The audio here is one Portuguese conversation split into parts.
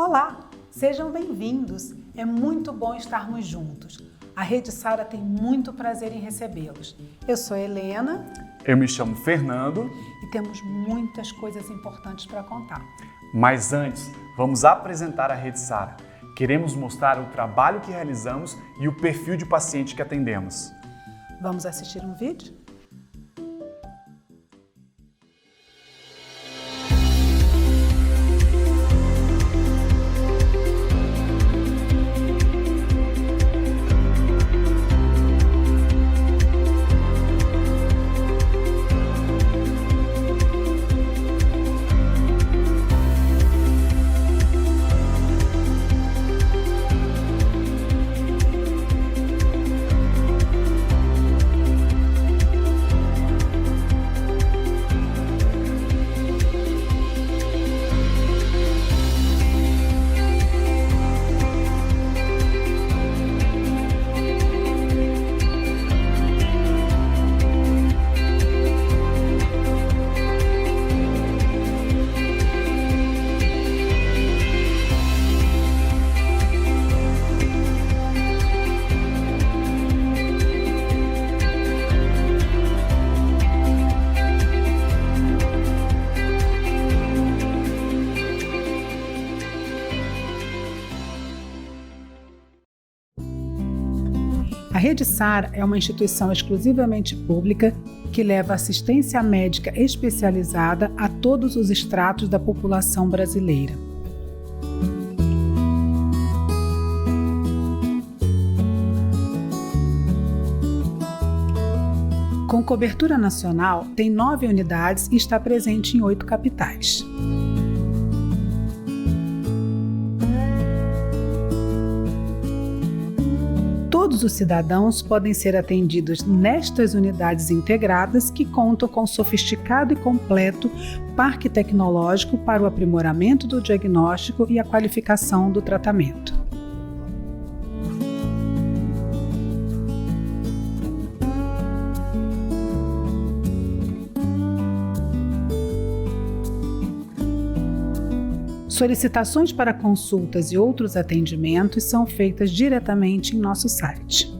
Olá, sejam bem-vindos. É muito bom estarmos juntos. A Rede Sara tem muito prazer em recebê-los. Eu sou Helena. Eu me chamo Fernando. E temos muitas coisas importantes para contar. Mas antes, vamos apresentar a Rede Sara. Queremos mostrar o trabalho que realizamos e o perfil de paciente que atendemos. Vamos assistir um vídeo? A Rede Sara é uma instituição exclusivamente pública que leva assistência médica especializada a todos os estratos da população brasileira. Com cobertura nacional, tem 9 unidades e está presente em 8 capitais. Todos os cidadãos podem ser atendidos nestas unidades integradas que contam com sofisticado e completo parque tecnológico para o aprimoramento do diagnóstico e a qualificação do tratamento. Solicitações para consultas e outros atendimentos são feitas diretamente em nosso site.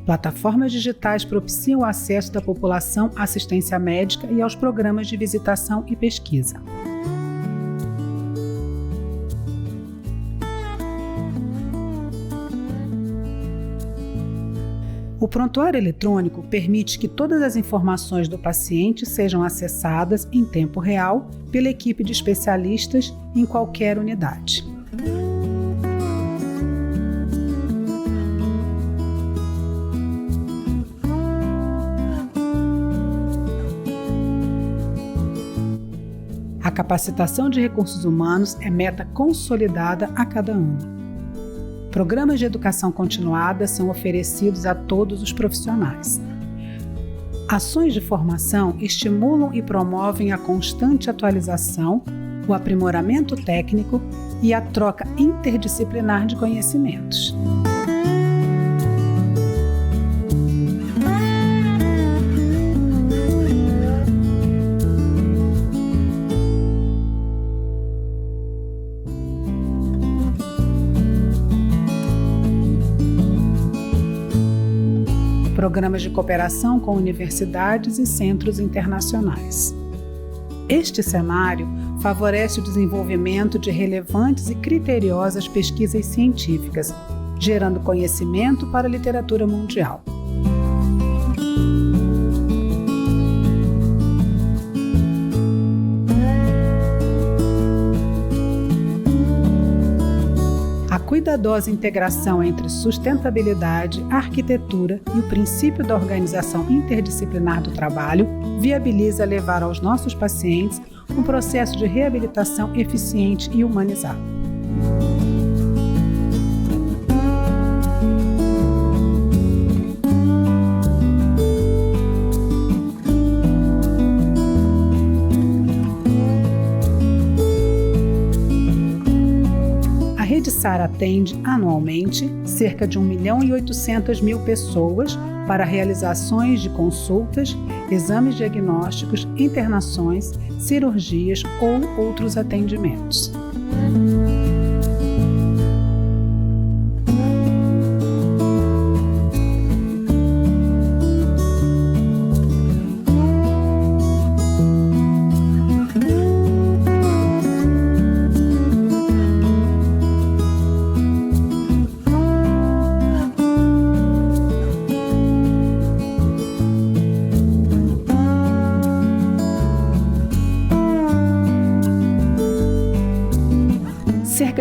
Plataformas digitais propiciam o acesso da população à assistência médica e aos programas de visitação e pesquisa. O prontuário eletrônico permite que todas as informações do paciente sejam acessadas em tempo real pela equipe de especialistas em qualquer unidade. A capacitação de recursos humanos é meta consolidada a cada ano. Programas de educação continuada são oferecidos a todos os profissionais. Ações de formação estimulam e promovem a constante atualização, o aprimoramento técnico e a troca interdisciplinar de conhecimentos. Programas de cooperação com universidades e centros internacionais. Este cenário favorece o desenvolvimento de relevantes e criteriosas pesquisas científicas, gerando conhecimento para a literatura mundial. A cuidadosa integração entre sustentabilidade, arquitetura e o princípio da organização interdisciplinar do trabalho viabiliza levar aos nossos pacientes um processo de reabilitação eficiente e humanizado. A Rede Sara atende anualmente cerca de 1.800.000 pessoas para realizações de consultas, exames diagnósticos, internações, cirurgias ou outros atendimentos.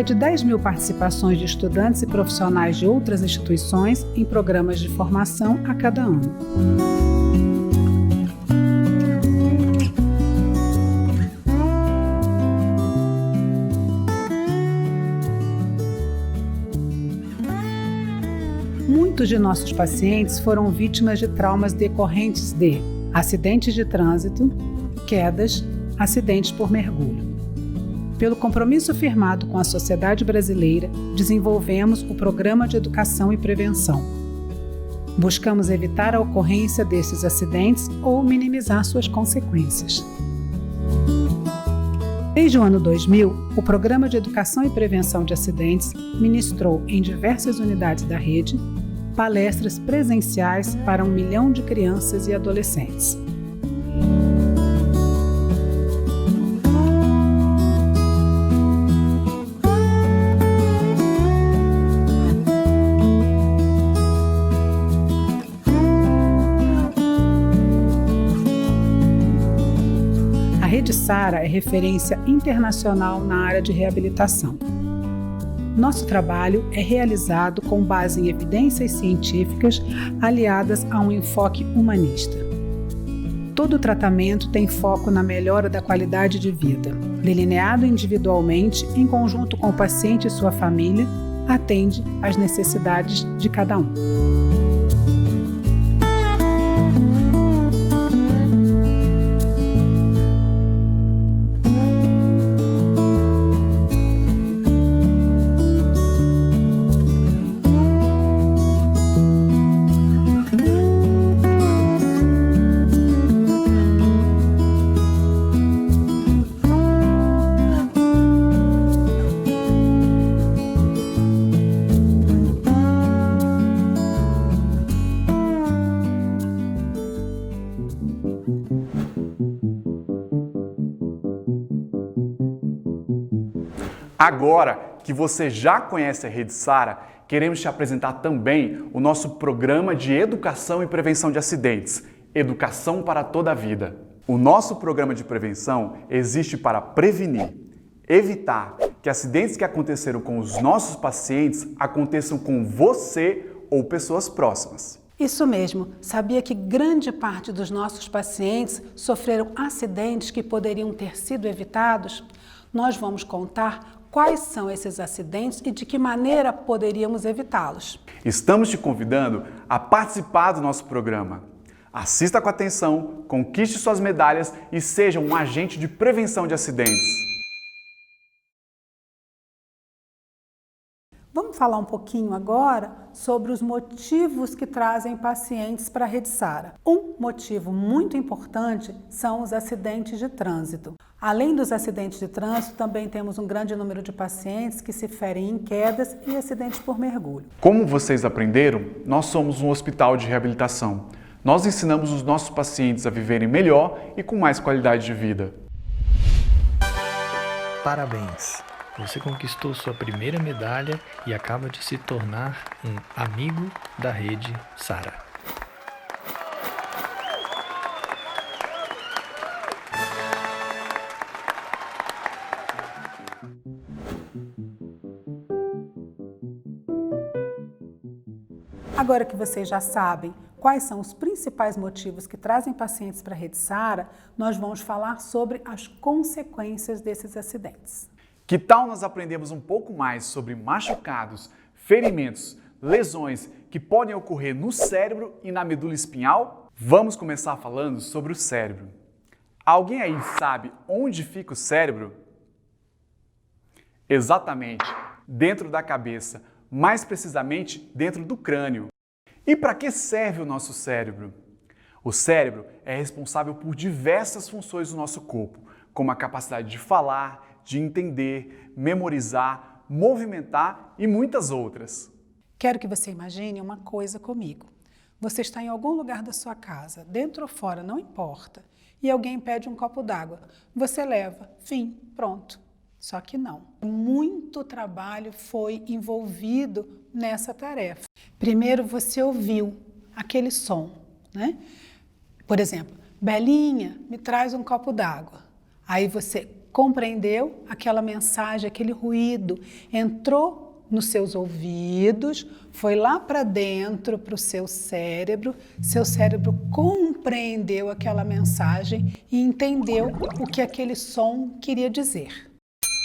de 10 mil participações de estudantes e profissionais de outras instituições em programas de formação a cada ano. Muitos de nossos pacientes foram vítimas de traumas decorrentes de acidentes de trânsito, quedas, acidentes por mergulho. Pelo compromisso firmado com a sociedade brasileira, desenvolvemos o Programa de Educação e Prevenção. Buscamos evitar a ocorrência desses acidentes ou minimizar suas consequências. Desde o ano 2000, o Programa de Educação e Prevenção de Acidentes ministrou em diversas unidades da rede palestras presenciais para 1 milhão de crianças e adolescentes. A Rede Sara é referência internacional na área de reabilitação. Nosso trabalho é realizado com base em evidências científicas aliadas a um enfoque humanista. Todo tratamento tem foco na melhora da qualidade de vida. Delineado individualmente, em conjunto com o paciente e sua família, atende às necessidades de cada um. Agora que você já conhece a Rede Sara, queremos te apresentar também o nosso programa de educação e prevenção de acidentes, Educação para toda a Vida. O nosso programa de prevenção existe para prevenir, evitar que acidentes que aconteceram com os nossos pacientes aconteçam com você ou pessoas próximas. Isso mesmo, sabia que grande parte dos nossos pacientes sofreram acidentes que poderiam ter sido evitados? Nós vamos contar quais são esses acidentes e de que maneira poderíamos evitá-los. Estamos te convidando a participar do nosso programa. Assista com atenção, conquiste suas medalhas e seja um agente de prevenção de acidentes. Vamos falar um pouquinho agora sobre os motivos que trazem pacientes para a Rede Sara. Um motivo muito importante são os acidentes de trânsito. Além dos acidentes de trânsito, também temos um grande número de pacientes que se ferem em quedas e acidentes por mergulho. Como vocês aprenderam, nós somos um hospital de reabilitação. Nós ensinamos os nossos pacientes a viverem melhor e com mais qualidade de vida. Parabéns! Você conquistou sua primeira medalha e acaba de se tornar um amigo da Rede Sara. Agora que vocês já sabem quais são os principais motivos que trazem pacientes para a Rede Sara, nós vamos falar sobre as consequências desses acidentes. Que tal nós aprendemos um pouco mais sobre machucados, ferimentos, lesões que podem ocorrer no cérebro e na medula espinhal? Vamos começar falando sobre o cérebro. Alguém aí sabe onde fica o cérebro? Exatamente, dentro da cabeça, mais precisamente dentro do crânio. E para que serve o nosso cérebro? O cérebro é responsável por diversas funções do nosso corpo, como a capacidade de falar, de entender, memorizar, movimentar e muitas outras. Quero que você imagine uma coisa comigo. Você está em algum lugar da sua casa, dentro ou fora, não importa, e alguém pede um copo d'água. Você leva, fim, pronto. Só que não. Muito trabalho foi envolvido nessa tarefa. Primeiro você ouviu aquele som, né? Por exemplo, Belinha, me traz um copo d'água. Aí você compreendeu aquela mensagem, aquele ruído, entrou nos seus ouvidos, foi lá para dentro, para o seu cérebro compreendeu aquela mensagem e entendeu o que aquele som queria dizer.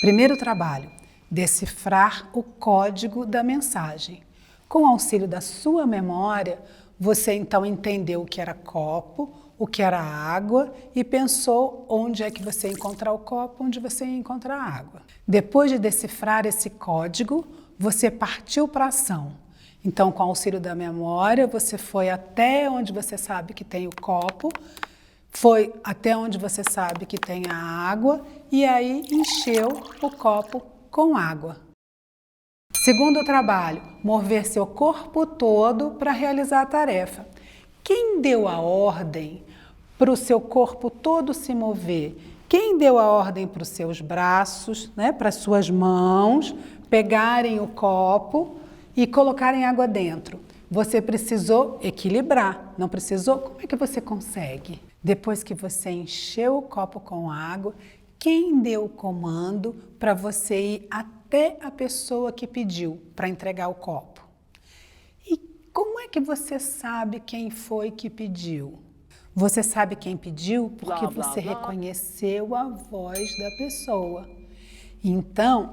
Primeiro trabalho, decifrar o código da mensagem. Com o auxílio da sua memória, você então entendeu o que era copo, o que era água e pensou onde é que você ia encontrar o copo, onde você ia encontrar a água. Depois de decifrar esse código, você partiu para a ação. Então, com o auxílio da memória, você foi até onde você sabe que tem o copo, foi até onde você sabe que tem a água e aí encheu o copo com água. Segundo trabalho, mover seu corpo todo para realizar a tarefa. Quem deu a ordem para o seu corpo todo se mover? Quem deu a ordem para os seus braços, para as suas mãos, pegarem o copo e colocarem água dentro? Você precisou equilibrar, não precisou? Como é que você consegue? Depois que você encheu o copo com água, quem deu o comando para você ir até a pessoa que pediu para entregar o copo? E como é que você sabe quem foi que pediu? Você sabe quem pediu porque você reconheceu a voz da pessoa. Então,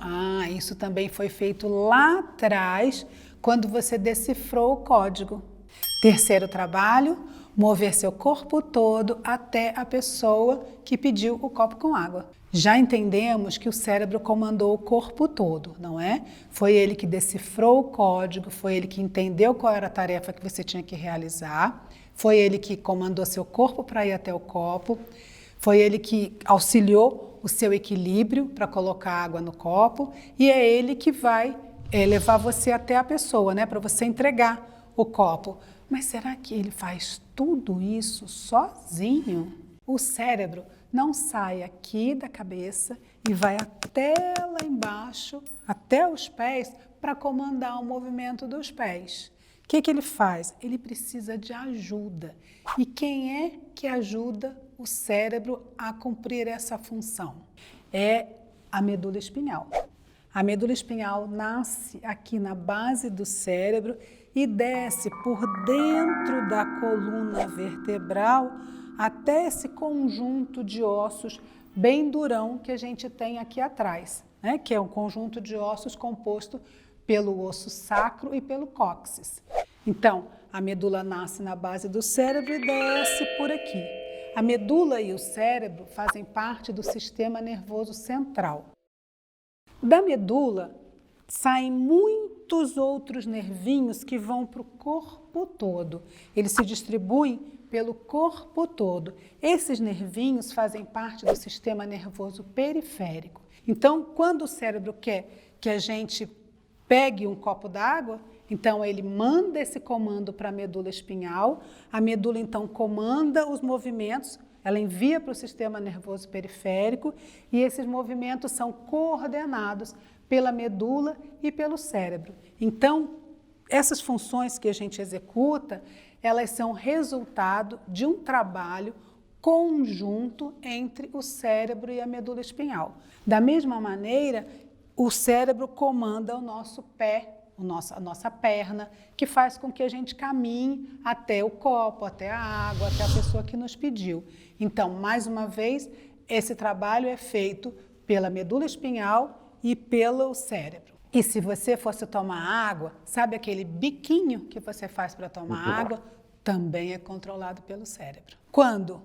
isso também foi feito lá atrás, quando você decifrou o código. Terceiro trabalho, mover seu corpo todo até a pessoa que pediu o copo com água. Já entendemos que o cérebro comandou o corpo todo, não é? Foi ele que decifrou o código, foi ele que entendeu qual era a tarefa que você tinha que realizar, foi ele que comandou seu corpo para ir até o copo, foi ele que auxiliou o seu equilíbrio para colocar água no copo e é ele que vai levar você até a pessoa, para você entregar o copo. Mas será que ele faz tudo isso sozinho? O cérebro não sai aqui da cabeça e vai até lá embaixo, até os pés, para comandar o movimento dos pés. O que ele faz? Ele precisa de ajuda. E quem é que ajuda o cérebro a cumprir essa função? É a medula espinhal. A medula espinhal nasce aqui na base do cérebro e desce por dentro da coluna vertebral até esse conjunto de ossos bem durão que a gente tem aqui atrás, que é um conjunto de ossos composto pelo osso sacro e pelo cóccix. Então, a medula nasce na base do cérebro e desce por aqui. A medula e o cérebro fazem parte do sistema nervoso central. Da medula saem muitos outros nervinhos que vão para o corpo todo. Eles se distribuem pelo corpo todo. Esses nervinhos fazem parte do sistema nervoso periférico. Então, quando o cérebro quer que a gente pegue um copo d'água, então ele manda esse comando para a medula espinhal, a medula então comanda os movimentos, ela envia para o sistema nervoso periférico e esses movimentos são coordenados pela medula e pelo cérebro. Então, essas funções que a gente executa, elas são resultado de um trabalho conjunto entre o cérebro e a medula espinhal. Da mesma maneira, o cérebro comanda o nosso pé, a nossa perna, que faz com que a gente caminhe até o copo, até a água, até a pessoa que nos pediu. Então, mais uma vez, esse trabalho é feito pela medula espinhal e pelo cérebro. E se você fosse tomar água, sabe aquele biquinho que você faz para tomar água? Também é controlado pelo cérebro. Quando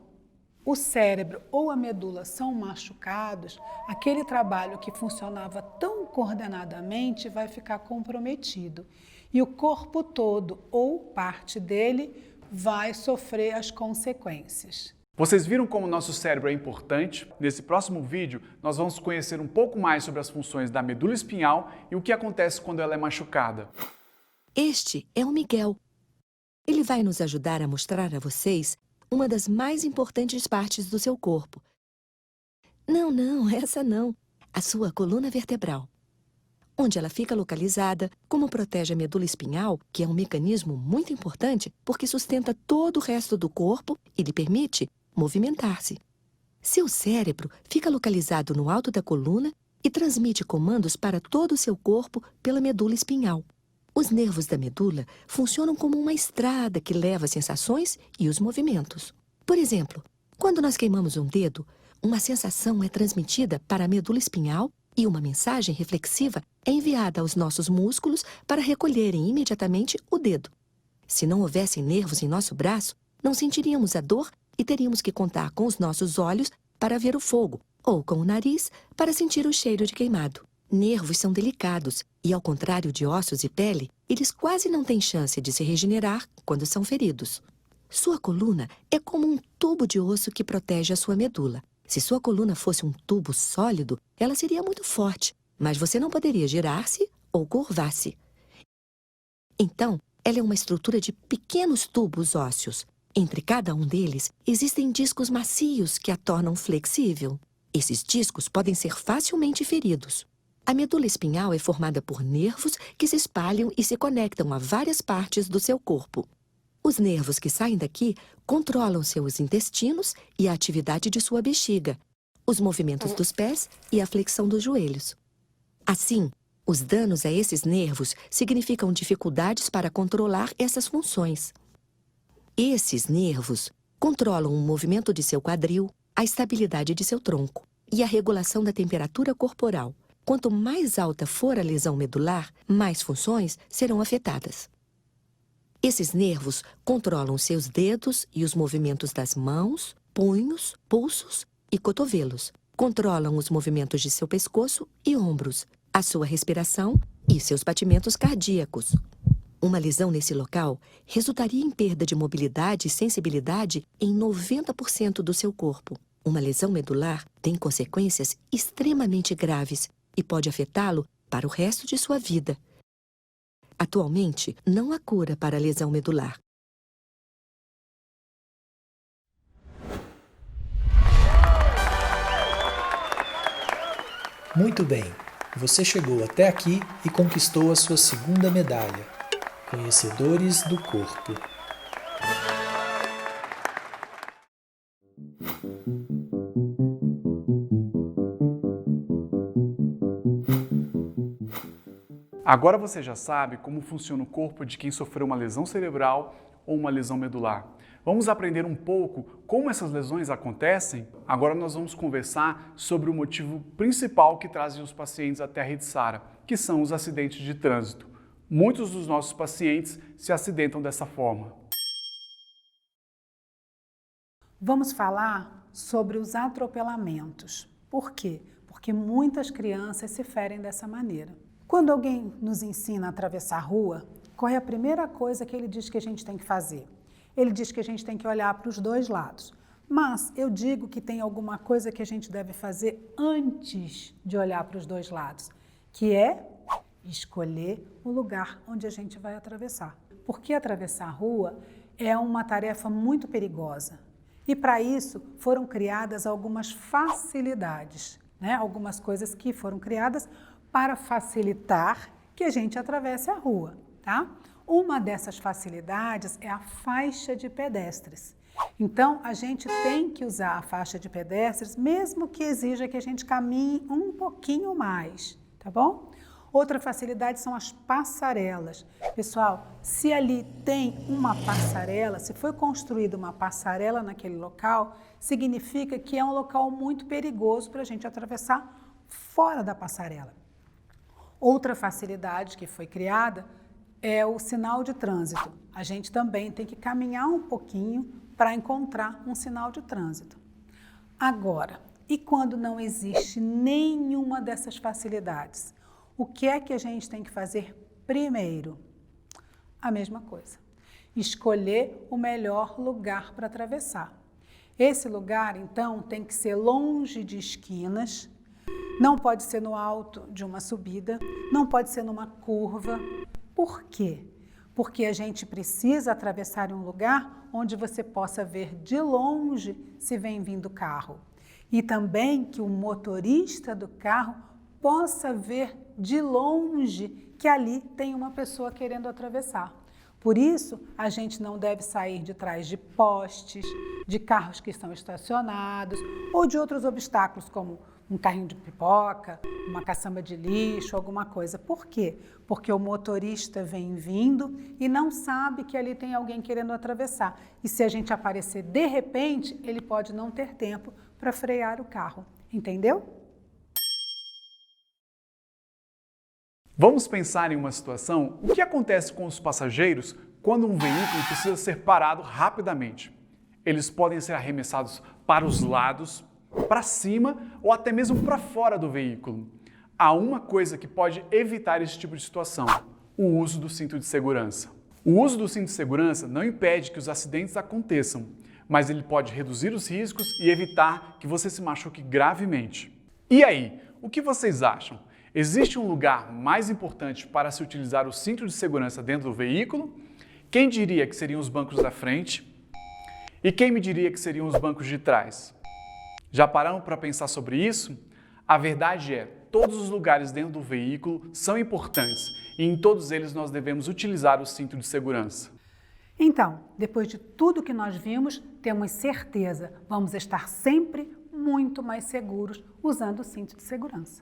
o cérebro ou a medula são machucados, aquele trabalho que funcionava tão coordenadamente vai ficar comprometido. E o corpo todo ou parte dele vai sofrer as consequências. Vocês viram como o nosso cérebro é importante? Nesse próximo vídeo, nós vamos conhecer um pouco mais sobre as funções da medula espinhal e o que acontece quando ela é machucada. Este é o Miguel. Ele vai nos ajudar a mostrar a vocês uma das mais importantes partes do seu corpo. Não, essa não. A sua coluna vertebral. Onde ela fica localizada, como protege a medula espinhal, que é um mecanismo muito importante porque sustenta todo o resto do corpo e lhe permite movimentar-se. Seu cérebro fica localizado no alto da coluna e transmite comandos para todo o seu corpo pela medula espinhal. Os nervos da medula funcionam como uma estrada que leva as sensações e os movimentos. Por exemplo, quando nós queimamos um dedo, uma sensação é transmitida para a medula espinhal e uma mensagem reflexiva é enviada aos nossos músculos para recolherem imediatamente o dedo. Se não houvessem nervos em nosso braço, não sentiríamos a dor e teríamos que contar com os nossos olhos para ver o fogo, ou com o nariz para sentir o cheiro de queimado. Nervos são delicados e, ao contrário de ossos e pele, eles quase não têm chance de se regenerar quando são feridos. Sua coluna é como um tubo de osso que protege a sua medula. Se sua coluna fosse um tubo sólido, ela seria muito forte, mas você não poderia girar-se ou curvar-se. Então, ela é uma estrutura de pequenos tubos ósseos. Entre cada um deles, existem discos macios que a tornam flexível. Esses discos podem ser facilmente feridos. A medula espinhal é formada por nervos que se espalham e se conectam a várias partes do seu corpo. Os nervos que saem daqui controlam seus intestinos e a atividade de sua bexiga, os movimentos dos pés e a flexão dos joelhos. Assim, os danos a esses nervos significam dificuldades para controlar essas funções. Esses nervos controlam o movimento de seu quadril, a estabilidade de seu tronco e a regulação da temperatura corporal. Quanto mais alta for a lesão medular, mais funções serão afetadas. Esses nervos controlam seus dedos e os movimentos das mãos, punhos, pulsos e cotovelos. Controlam os movimentos de seu pescoço e ombros, a sua respiração e seus batimentos cardíacos. Uma lesão nesse local resultaria em perda de mobilidade e sensibilidade em 90% do seu corpo. Uma lesão medular tem consequências extremamente graves e pode afetá-lo para o resto de sua vida. Atualmente, não há cura para a lesão medular. Muito bem, você chegou até aqui e conquistou a sua segunda medalha. Conhecedores do corpo. Agora você já sabe como funciona o corpo de quem sofreu uma lesão cerebral ou uma lesão medular. Vamos aprender um pouco como essas lesões acontecem? Agora nós vamos conversar sobre o motivo principal que trazem os pacientes até a Rede Sara, que são os acidentes de trânsito. Muitos dos nossos pacientes se acidentam dessa forma. Vamos falar sobre os atropelamentos. Por quê? Porque muitas crianças se ferem dessa maneira. Quando alguém nos ensina a atravessar a rua, qual é a primeira coisa que ele diz que a gente tem que fazer? Ele diz que a gente tem que olhar para os dois lados. Mas eu digo que tem alguma coisa que a gente deve fazer antes de olhar para os dois lados, que é escolher o lugar onde a gente vai atravessar. Porque atravessar a rua é uma tarefa muito perigosa. E para isso foram criadas algumas facilidades, né? Algumas coisas que foram criadas para facilitar que a gente atravesse a rua, tá? Uma dessas facilidades é a faixa de pedestres. Então, a gente tem que usar a faixa de pedestres, mesmo que exija que a gente caminhe um pouquinho mais, tá bom? Outra facilidade são as passarelas. Pessoal, se ali tem uma passarela, se foi construída uma passarela naquele local, significa que é um local muito perigoso para a gente atravessar fora da passarela. Outra facilidade que foi criada é o sinal de trânsito. A gente também tem que caminhar um pouquinho para encontrar um sinal de trânsito. Agora, e quando não existe nenhuma dessas facilidades? O que é que a gente tem que fazer primeiro? A mesma coisa. Escolher o melhor lugar para atravessar. Esse lugar, então, tem que ser longe de esquinas, não pode ser no alto de uma subida, não pode ser numa curva. Por quê? Porque a gente precisa atravessar em um lugar onde você possa ver de longe se vem vindo carro. E também que o motorista do carro possa ver de longe que ali tem uma pessoa querendo atravessar. Por isso, a gente não deve sair de trás de postes, de carros que estão estacionados ou de outros obstáculos, como um carrinho de pipoca, uma caçamba de lixo, alguma coisa. Por quê? Porque o motorista vem vindo e não sabe que ali tem alguém querendo atravessar. E se a gente aparecer de repente, ele pode não ter tempo para frear o carro. Entendeu? Vamos pensar em uma situação: o que acontece com os passageiros quando um veículo precisa ser parado rapidamente? Eles podem ser arremessados para os lados, para cima ou até mesmo para fora do veículo. Há uma coisa que pode evitar esse tipo de situação: o uso do cinto de segurança. O uso do cinto de segurança não impede que os acidentes aconteçam, mas ele pode reduzir os riscos e evitar que você se machuque gravemente. E aí, o que vocês acham? Existe um lugar mais importante para se utilizar o cinto de segurança dentro do veículo? Quem diria que seriam os bancos da frente? E quem me diria que seriam os bancos de trás? Já pararam para pensar sobre isso? A verdade é, todos os lugares dentro do veículo são importantes e em todos eles nós devemos utilizar o cinto de segurança. Então, depois de tudo que nós vimos, temos certeza, vamos estar sempre muito mais seguros usando o cinto de segurança.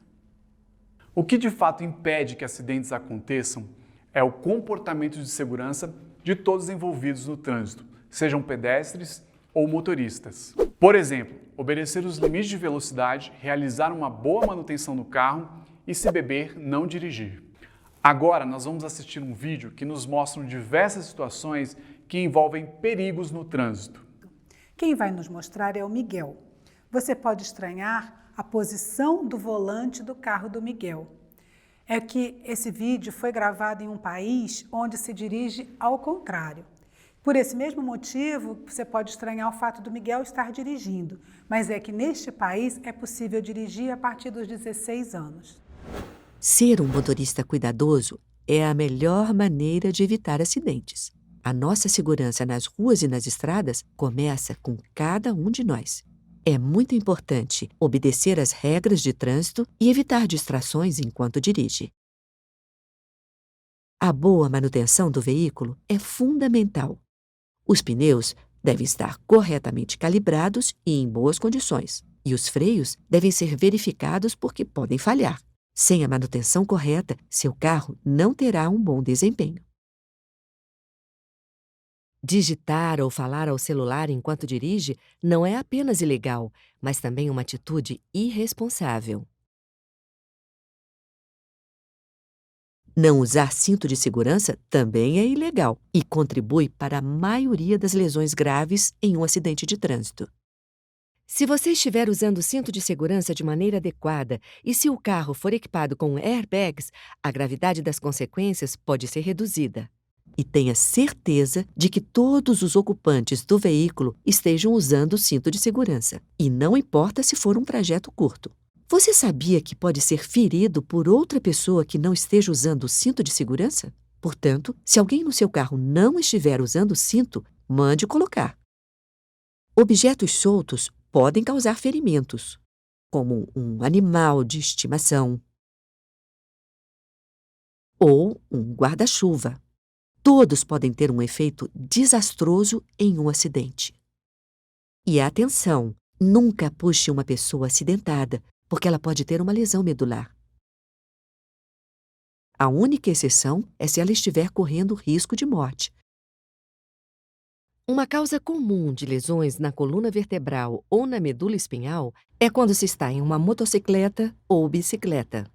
O que de fato impede que acidentes aconteçam é o comportamento de segurança de todos os envolvidos no trânsito, sejam pedestres ou motoristas. Por exemplo, obedecer os limites de velocidade, realizar uma boa manutenção no carro e, se beber, não dirigir. Agora nós vamos assistir um vídeo que nos mostra diversas situações que envolvem perigos no trânsito. Quem vai nos mostrar é o Miguel. Você pode estranhar a posição do volante do carro do Miguel. É que esse vídeo foi gravado em um país onde se dirige ao contrário. Por esse mesmo motivo, você pode estranhar o fato do Miguel estar dirigindo, mas é que neste país é possível dirigir a partir dos 16 anos. Ser um motorista cuidadoso é a melhor maneira de evitar acidentes. A nossa segurança nas ruas e nas estradas começa com cada um de nós. É muito importante obedecer às regras de trânsito e evitar distrações enquanto dirige. A boa manutenção do veículo é fundamental. Os pneus devem estar corretamente calibrados e em boas condições, e os freios devem ser verificados porque podem falhar. Sem a manutenção correta, seu carro não terá um bom desempenho. Digitar ou falar ao celular enquanto dirige não é apenas ilegal, mas também uma atitude irresponsável. Não usar cinto de segurança também é ilegal e contribui para a maioria das lesões graves em um acidente de trânsito. Se você estiver usando o cinto de segurança de maneira adequada e se o carro for equipado com airbags, a gravidade das consequências pode ser reduzida. E tenha certeza de que todos os ocupantes do veículo estejam usando o cinto de segurança. E não importa se for um trajeto curto. Você sabia que pode ser ferido por outra pessoa que não esteja usando o cinto de segurança? Portanto, se alguém no seu carro não estiver usando o cinto, mande colocar. Objetos soltos podem causar ferimentos, como um animal de estimação ou um guarda-chuva. Todos podem ter um efeito desastroso em um acidente. E atenção, nunca puxe uma pessoa acidentada, porque ela pode ter uma lesão medular. A única exceção é se ela estiver correndo risco de morte. Uma causa comum de lesões na coluna vertebral ou na medula espinhal é quando se está em uma motocicleta ou bicicleta.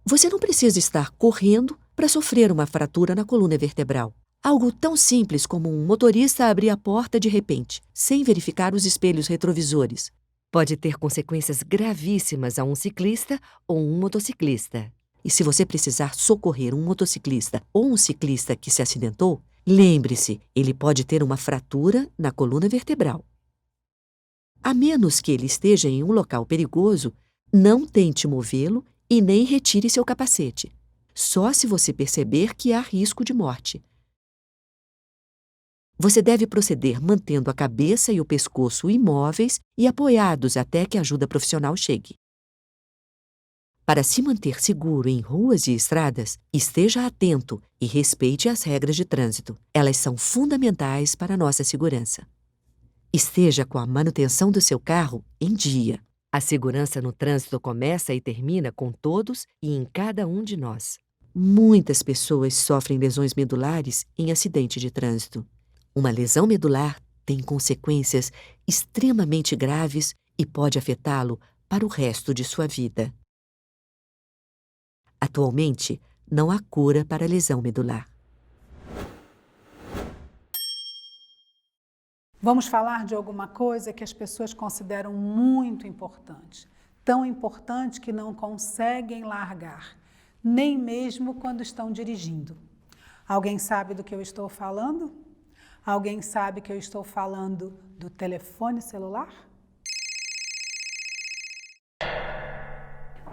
Você não precisa estar correndo para sofrer uma fratura na coluna vertebral. Algo tão simples como um motorista abrir a porta de repente, sem verificar os espelhos retrovisores, pode ter consequências gravíssimas a um ciclista ou um motociclista. E se você precisar socorrer um motociclista ou um ciclista que se acidentou, lembre-se, ele pode ter uma fratura na coluna vertebral. A menos que ele esteja em um local perigoso, não tente movê-lo e nem retire seu capacete. Só se você perceber que há risco de morte. Você deve proceder mantendo a cabeça e o pescoço imóveis e apoiados até que a ajuda profissional chegue. Para se manter seguro em ruas e estradas, esteja atento e respeite as regras de trânsito. Elas são fundamentais para a nossa segurança. Esteja com a manutenção do seu carro em dia. A segurança no trânsito começa e termina com todos e em cada um de nós. Muitas pessoas sofrem lesões medulares em acidente de trânsito. Uma lesão medular tem consequências extremamente graves e pode afetá-lo para o resto de sua vida. Atualmente, não há cura para a lesão medular. Vamos falar de alguma coisa que as pessoas consideram muito importante, tão importante que não conseguem largar, nem mesmo quando estão dirigindo. Alguém sabe do que eu estou falando? Alguém sabe que eu estou falando do telefone celular?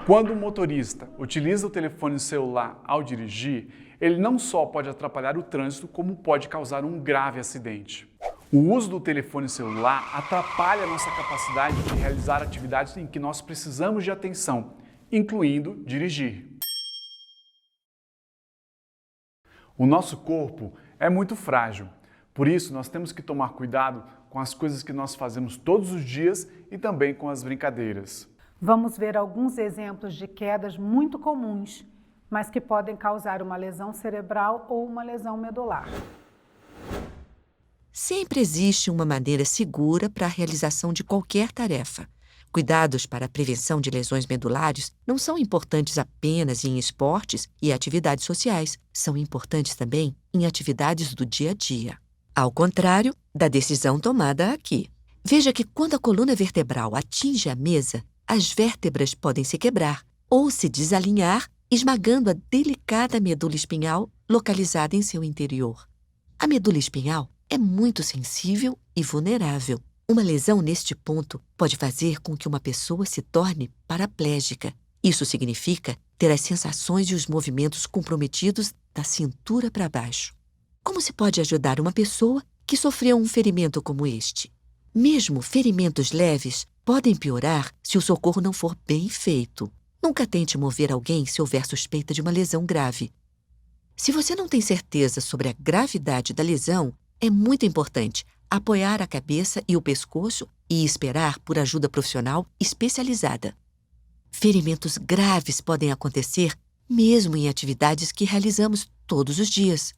Quando o motorista utiliza o telefone celular ao dirigir, ele não só pode atrapalhar o trânsito, como pode causar um grave acidente. O uso do telefone celular atrapalha a nossa capacidade de realizar atividades em que nós precisamos de atenção, incluindo dirigir. O nosso corpo é muito frágil, por isso nós temos que tomar cuidado com as coisas que nós fazemos todos os dias e também com as brincadeiras. Vamos ver alguns exemplos de quedas muito comuns, mas que podem causar uma lesão cerebral ou uma lesão medular. Sempre existe uma maneira segura para a realização de qualquer tarefa. Cuidados para a prevenção de lesões medulares não são importantes apenas em esportes e atividades sociais, são importantes também em atividades do dia a dia. Ao contrário da decisão tomada aqui. Veja que quando a coluna vertebral atinge a mesa, as vértebras podem se quebrar ou se desalinhar, esmagando a delicada medula espinhal localizada em seu interior. A medula espinhal é muito sensível e vulnerável. Uma lesão neste ponto pode fazer com que uma pessoa se torne paraplégica. Isso significa ter as sensações e os movimentos comprometidos da cintura para baixo. Como se pode ajudar uma pessoa que sofreu um ferimento como este? Mesmo ferimentos leves podem piorar se o socorro não for bem feito. Nunca tente mover alguém se houver suspeita de uma lesão grave. Se você não tem certeza sobre a gravidade da lesão, é muito importante apoiar a cabeça e o pescoço e esperar por ajuda profissional especializada. Ferimentos graves podem acontecer mesmo em atividades que realizamos todos os dias.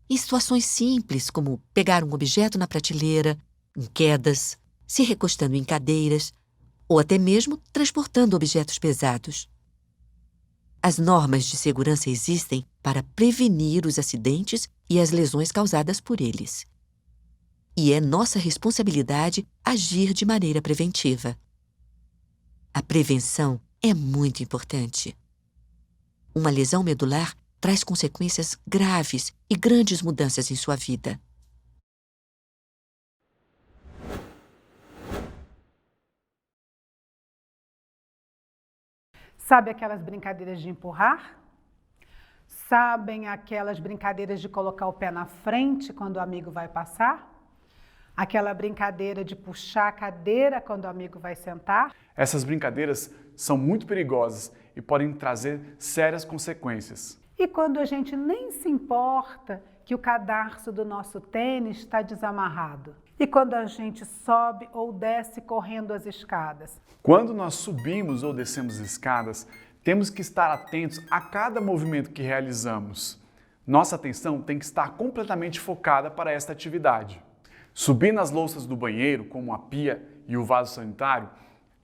Em situações simples, como pegar um objeto na prateleira, em quedas, se recostando em cadeiras ou até mesmo transportando objetos pesados. As normas de segurança existem para prevenir os acidentes e as lesões causadas por eles. E é nossa responsabilidade agir de maneira preventiva. A prevenção é muito importante. Uma lesão medular traz consequências graves e grandes mudanças em sua vida. Sabe aquelas brincadeiras de empurrar? Sabem aquelas brincadeiras de colocar o pé na frente quando o amigo vai passar? Aquela brincadeira de puxar a cadeira quando o amigo vai sentar? Essas brincadeiras são muito perigosas e podem trazer sérias consequências. E quando a gente nem se importa que o cadarço do nosso tênis está desamarrado? E quando a gente sobe ou desce correndo as escadas? Quando nós subimos ou descemos escadas, temos que estar atentos a cada movimento que realizamos. Nossa atenção tem que estar completamente focada para esta atividade. Subir nas louças do banheiro, como a pia e o vaso sanitário,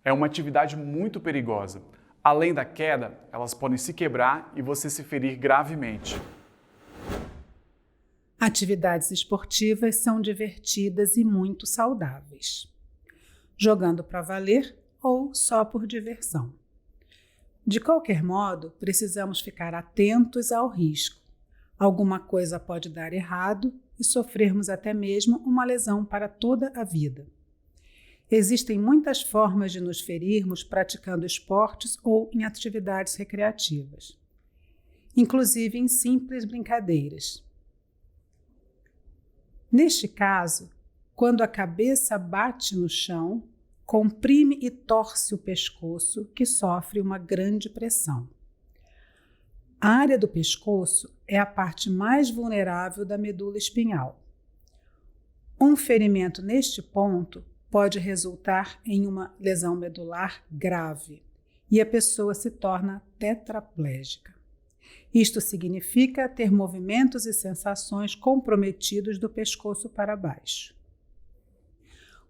é uma atividade muito perigosa. Além da queda, elas podem se quebrar e você se ferir gravemente. Atividades esportivas são divertidas e muito saudáveis. Jogando para valer ou só por diversão. De qualquer modo, precisamos ficar atentos ao risco. Alguma coisa pode dar errado e sofrermos até mesmo uma lesão para toda a vida. Existem muitas formas de nos ferirmos praticando esportes ou em atividades recreativas, inclusive em simples brincadeiras. Neste caso, quando a cabeça bate no chão, comprime e torce o pescoço, que sofre uma grande pressão. A área do pescoço é a parte mais vulnerável da medula espinhal. Um ferimento neste ponto pode resultar em uma lesão medular grave e a pessoa se torna tetraplégica. Isto significa ter movimentos e sensações comprometidos do pescoço para baixo.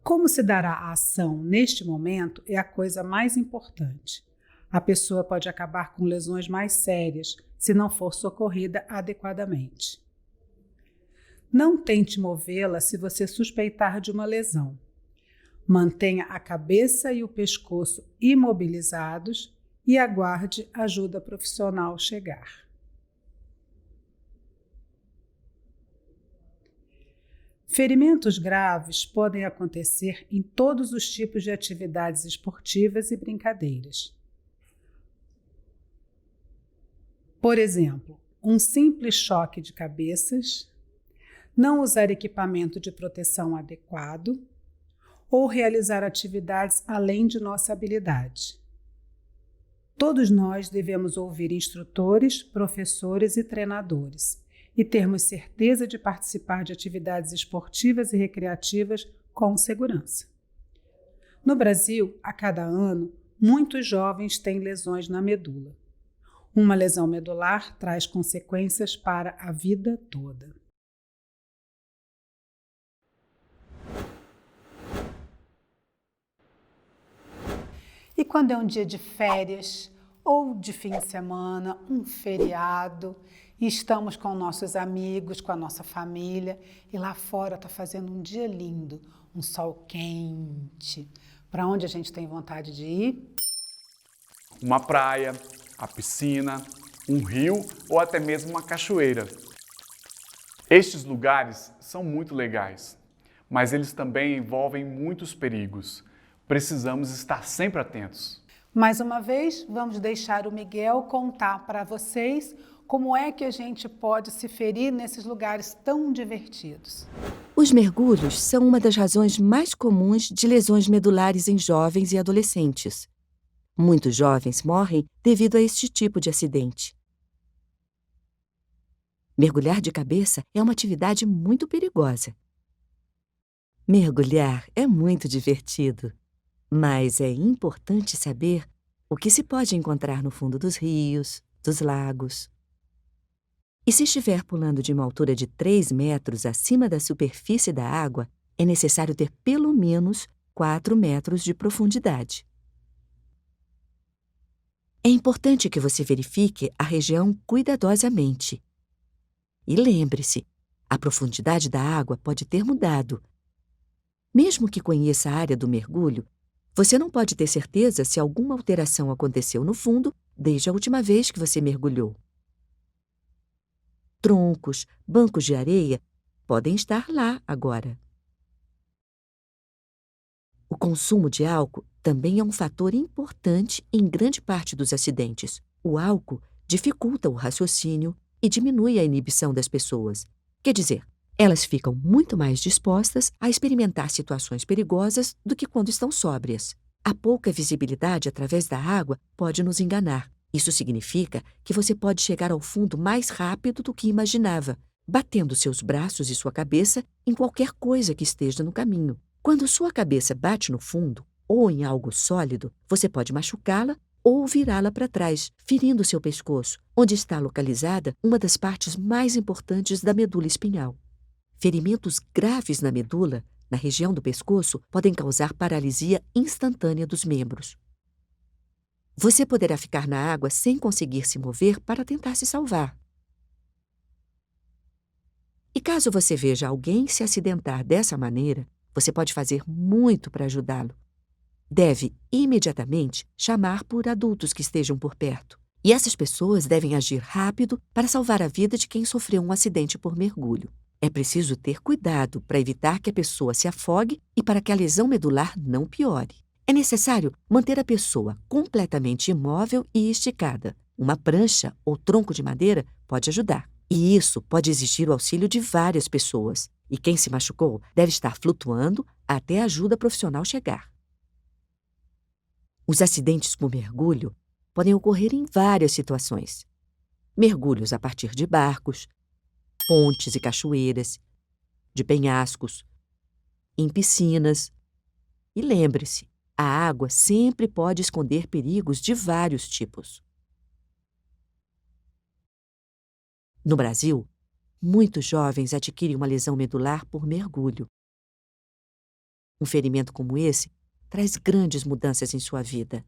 Como se dará a ação neste momento é a coisa mais importante. A pessoa pode acabar com lesões mais sérias se não for socorrida adequadamente. Não tente movê-la se você suspeitar de uma lesão. Mantenha a cabeça e o pescoço imobilizados e aguarde ajuda profissional chegar. Ferimentos graves podem acontecer em todos os tipos de atividades esportivas e brincadeiras. Por exemplo, um simples choque de cabeças, não usar equipamento de proteção adequado ou realizar atividades além de nossa habilidade. Todos nós devemos ouvir instrutores, professores e treinadores e termos certeza de participar de atividades esportivas e recreativas com segurança. No Brasil, a cada ano, muitos jovens têm lesões na medula. Uma lesão medular traz consequências para a vida toda. E quando é um dia de férias ou de fim de semana, um feriado, e estamos com nossos amigos, com a nossa família, e lá fora está fazendo um dia lindo, um sol quente. Para onde a gente tem vontade de ir? Uma praia, a piscina, um rio ou até mesmo uma cachoeira. Estes lugares são muito legais, mas eles também envolvem muitos perigos. Precisamos estar sempre atentos. Mais uma vez, vamos deixar o Miguel contar para vocês como é que a gente pode se ferir nesses lugares tão divertidos. Os mergulhos são uma das razões mais comuns de lesões medulares em jovens e adolescentes. Muitos jovens morrem devido a este tipo de acidente. Mergulhar de cabeça é uma atividade muito perigosa. Mergulhar é muito divertido, mas é importante saber o que se pode encontrar no fundo dos rios, dos lagos. E se estiver pulando de uma altura de 3 metros acima da superfície da água, é necessário ter pelo menos 4 metros de profundidade. É importante que você verifique a região cuidadosamente. E lembre-se, a profundidade da água pode ter mudado. Mesmo que conheça a área do mergulho, você não pode ter certeza se alguma alteração aconteceu no fundo desde a última vez que você mergulhou. Troncos, bancos de areia podem estar lá agora. O consumo de álcool também é um fator importante em grande parte dos acidentes. O álcool dificulta o raciocínio e diminui a inibição das pessoas. Quer dizer, elas ficam muito mais dispostas a experimentar situações perigosas do que quando estão sóbrias. A pouca visibilidade através da água pode nos enganar. Isso significa que você pode chegar ao fundo mais rápido do que imaginava, batendo seus braços e sua cabeça em qualquer coisa que esteja no caminho. Quando sua cabeça bate no fundo ou em algo sólido, você pode machucá-la ou virá-la para trás, ferindo seu pescoço, onde está localizada uma das partes mais importantes da medula espinhal. Ferimentos graves na medula, na região do pescoço, podem causar paralisia instantânea dos membros. Você poderá ficar na água sem conseguir se mover para tentar se salvar. E caso você veja alguém se acidentar dessa maneira, você pode fazer muito para ajudá-lo. Deve, imediatamente, chamar por adultos que estejam por perto. E essas pessoas devem agir rápido para salvar a vida de quem sofreu um acidente por mergulho. É preciso ter cuidado para evitar que a pessoa se afogue e para que a lesão medular não piore. É necessário manter a pessoa completamente imóvel e esticada. Uma prancha ou tronco de madeira pode ajudar. E isso pode exigir o auxílio de várias pessoas. E quem se machucou deve estar flutuando até a ajuda profissional chegar. Os acidentes por mergulho podem ocorrer em várias situações. Mergulhos a partir de barcos, pontes e cachoeiras, de penhascos, em piscinas. E lembre-se, a água sempre pode esconder perigos de vários tipos. No Brasil, muitos jovens adquirem uma lesão medular por mergulho. Um ferimento como esse traz grandes mudanças em sua vida.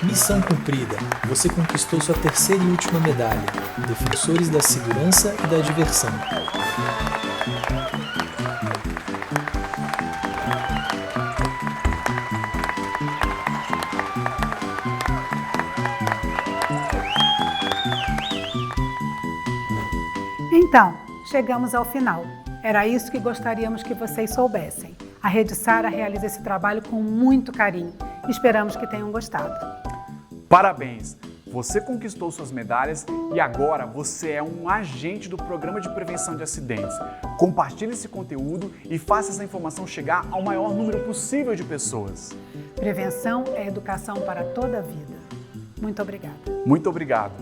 Missão cumprida. Você conquistou sua terceira e última medalha. Defensores da segurança e da diversão. Então, chegamos ao final. Era isso que gostaríamos que vocês soubessem. A Rede Sara realiza esse trabalho com muito carinho. Esperamos que tenham gostado. Parabéns! Você conquistou suas medalhas e agora você é um agente do Programa de Prevenção de Acidentes. Compartilhe esse conteúdo e faça essa informação chegar ao maior número possível de pessoas. Prevenção é educação para toda a vida. Muito obrigada. Muito obrigado!